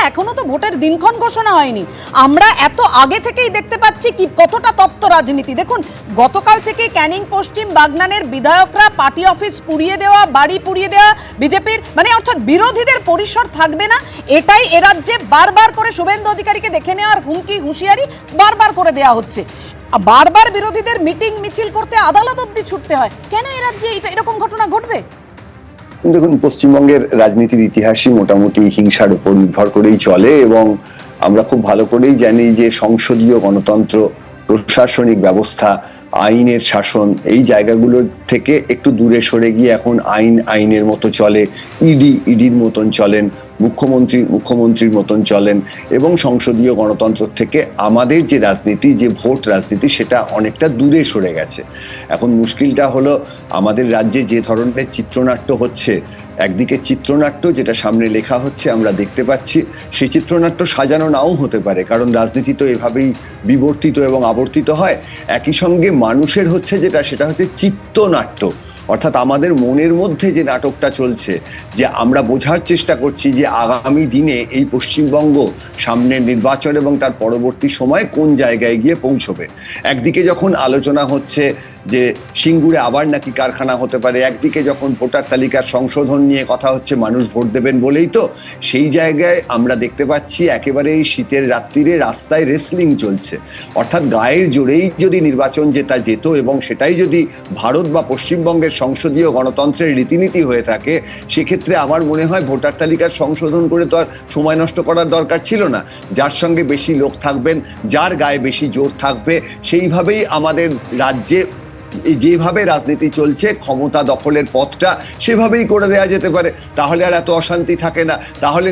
এখনো তো ভোটের দিনক্ষণ ঘোষণা হয়নি। আমরা এত আগে থেকেই দেখতে পাচ্ছি কি কতটা তপ্ত রাজনীতি। দেখুন, গতকাল থেকে ক্যানিং পশ্চিম বাগনানের বিধায়করা পার্টি অফিস পুড়িয়ে দেওয়া, বাড়ি পুড়িয়ে দেওয়া, বিজেপির মানে অর্থাৎ বিরোধীদের পরিসর থাকবে না, এটাই এ রাজ্যে বারবার করে শুভেন্দু অধিকারীকে দেখে নেওয়ার হুমকি হুঁশিয়ারি বারবার করে দেওয়া হচ্ছে। বারবার বিরোধীদের মিটিং মিছিল করতে আদালত অবধি ছুটতে হয়। কেন এ রাজ্যে এরকম ঘটনা ঘটবে? দেখুন, পশ্চিমবঙ্গের রাজনীতির ইতিহাসই মোটামুটি হিংসার উপর নির্ভর করেই চলে এবং আমরা খুব ভালো করেই জানি যে সংসদীয় গণতন্ত্র, প্রশাসনিক ব্যবস্থা, আইনের শাসন এই জায়গাগুলোর থেকে একটু দূরে সরে গিয়ে এখন আইনের মতো চলে, ইডির মতন চলেন, মুখ্যমন্ত্রীর মতন চলেন এবং সংসদীয় গণতন্ত্র থেকে আমাদের যে রাজনীতি, যে ভোট রাজনীতি, সেটা অনেকটা দূরে সরে গেছে। এখন মুশকিলটা হলো আমাদের রাজ্যে যে ধরনের চিত্রনাট্য হচ্ছে, একদিকে চিত্রনাট্য যেটা সামনে লেখা হচ্ছে আমরা দেখতে পাচ্ছি, সেই চিত্রনাট্য সাজানো নাও হতে পারে, কারণ রাজনীতি তো এভাবেই বিবর্তিত এবং আবর্তিত হয়। একই সঙ্গে মানুষের হচ্ছে সেটা হচ্ছে চিত্রনাট্য, অর্থাৎ আমাদের মনের মধ্যে যে নাটকটা চলছে, যে আমরা বোঝার চেষ্টা করছি যে আগামী দিনে এই পশ্চিমবঙ্গ সামনের নির্বাচন এবং তার পরবর্তী সময় কোন জায়গায় গিয়ে পৌঁছবে। একদিকে যখন আলোচনা হচ্ছে যে সিঙ্গুরে আবার নাকি কারখানা হতে পারে, একদিকে যখন ভোটার তালিকার সংশোধন নিয়ে কথা হচ্ছে, মানুষ ভোট দেবেন বলেই তো, সেই জায়গায় আমরা দেখতে পাচ্ছি একেবারে এই শীতের রাত্রিরে রাস্তায় রেসলিং চলছে। অর্থাৎ গায়ের জোরেই যদি নির্বাচন যেত এবং সেটাই যদি ভারত বা পশ্চিমবঙ্গের সংসদীয় গণতন্ত্রের রীতিনীতি হয়ে থাকে, সেক্ষেত্রে আমার মনে হয় ভোটার তালিকার সংশোধন করে তো আর সময় নষ্ট করার দরকার ছিল না। যার সঙ্গে বেশি লোক থাকবেন, যার গায়ে বেশি জোর থাকবে, সেইভাবেই আমাদের রাজ্যে যেভাবে রাজনীতি চলছে, ক্ষমতা দখলের পথটা সেভাবেই করে দেওয়া যেতে পারে। তাহলে আর এত অশান্তি থাকে না, তাহলে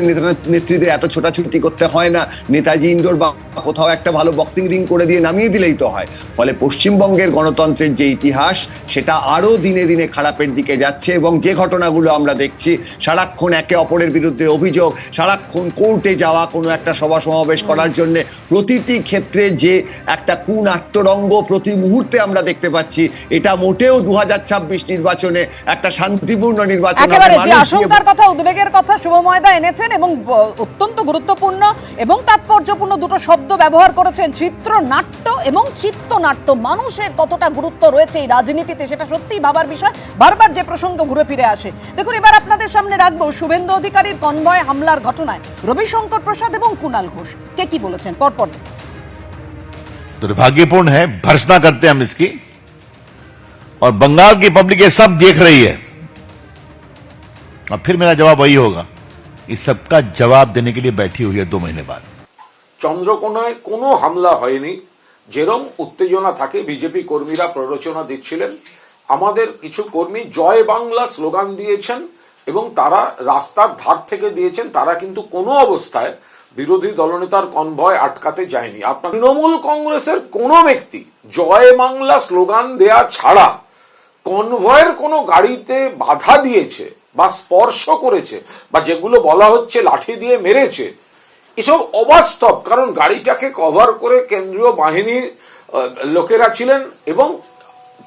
নেত্রীদের এত ছোটাছুটি করতে হয় না, নেতাজি ইন্ডোর বা কোথাও একটা ভালো বক্সিং রিং করে দিয়ে নামিয়ে দিলেই তো হয়। ফলে পশ্চিমবঙ্গের গণতন্ত্রের যে ইতিহাস, সেটা আরো দিনে দিনে খারাপের দিকে যাচ্ছে এবং যে ঘটনাগুলো আমরা দেখছি, সারাক্ষণ একে অপরের বিরুদ্ধে অভিযোগ, সারাক্ষণ কোর্টে যাওয়া কোনো একটা সভা সমাবেশ করার জন্য, প্রতিটি ক্ষেত্রে যে একটা কুনাট্যরঙ্গ প্রতি মুহূর্তে আমরা দেখতে পাচ্ছি, এটা মোটেও 2026 নির্বাচনে একটা শান্তিপূর্ণ নির্বাচন। একেবারে যে আশঙ্কার কথা, উদ্বেগের কথা শুভময়দা এনেছেন এবং অত্যন্ত গুরুত্বপূর্ণ এবং তাৎপর্যপূর্ণ দুটো শব্দ ব্যবহার করেছেন, চিত্রনাট্য এবং চিত্তনাট্য। মানুষের কতটা গুরুত্ব রয়েছে এই রাজনীতিতে সেটা সত্যিই ভাবার বিষয়। বারবার যে প্রসঙ্গ ঘুরে ফিরে আসে। দেখুন, এবার আপনাদের সামনে রাখবো শুভেন্দু অধিকারীর কনভয় হামলার ঘটনায় রবিশঙ্কর প্রসাদ এবং কুণাল ঘোষ কে কি বলেছেন পরপর। दुर्भाग्यपूर्ण है, भर्त्सना करते हैं हम इसकी, और बंगाल की पब्लिक ये सब देख रही है। और फिर मेरा जवाब वही होगा, इस सबका जवाब देने के लिए बैठी हुई है 2 महीने बाद। চন্দ্রকোনায় কোনো হামলা হয়নি, যেরকম উত্তেজনা থাকে বিজেপি কর্মীরা প্ররোচনা দিচ্ছিলেন। আমাদের কিছু কর্মী জয় বাংলা স্লোগান দিয়েছেন এবং তারা রাস্তার ধার থেকে দিয়েছেন, তারা কিন্তু কোনো অবস্থায় বিরোধী দলনেতার কনভয় আটকাতে যায়নি। আপনার তৃণমূল কংগ্রেসের কোনো ব্যক্তি জয় বাংলা স্লোগান দেয়া ছাড়া কনভয়ের কোনো গাড়িতে বাধা দিয়েছে বা স্পর্শ করেছে বা যেগুলো বলা হচ্ছে লাঠি দিয়ে মেরেছে, এসব অবাস্তব। কারণ গাড়িটাকে কভার করে কেন্দ্রীয় বাহিনীর লোকেরা ছিলেন এবং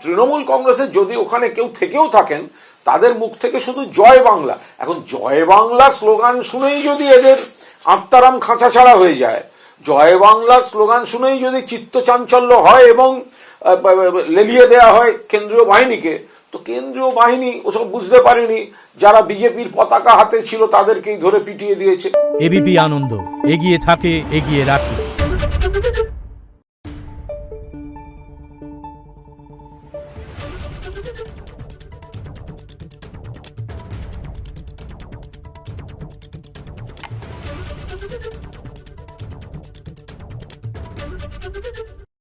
তৃণমূল কংগ্রেসের যদি ওখানে কেউ থেকেও থাকেন, তাদের মুখ থেকে শুধু জয় বাংলা। এখন জয় বাংলা স্লোগান শুনেই যদি এদের আত্মারাম খাঁচা ছাড়া হয়ে যায়, জয় বাংলা স্লোগান শুনেই যদি চিত্ত চাঞ্চল্য হয় এবং লেলিয়ে দেওয়া হয় কেন্দ্রীয় বাহিনীকে, তো কেন্দ্রীয় বাহিনী ওসব বুঝতে পারেনি, যারা বিজেপির পতাকা হাতে ছিল তাদেরকেই ধরে পিটিয়ে দিয়েছে। এবিপি আনন্দ, এগিয়ে থাকে, এগিয়ে রাখে।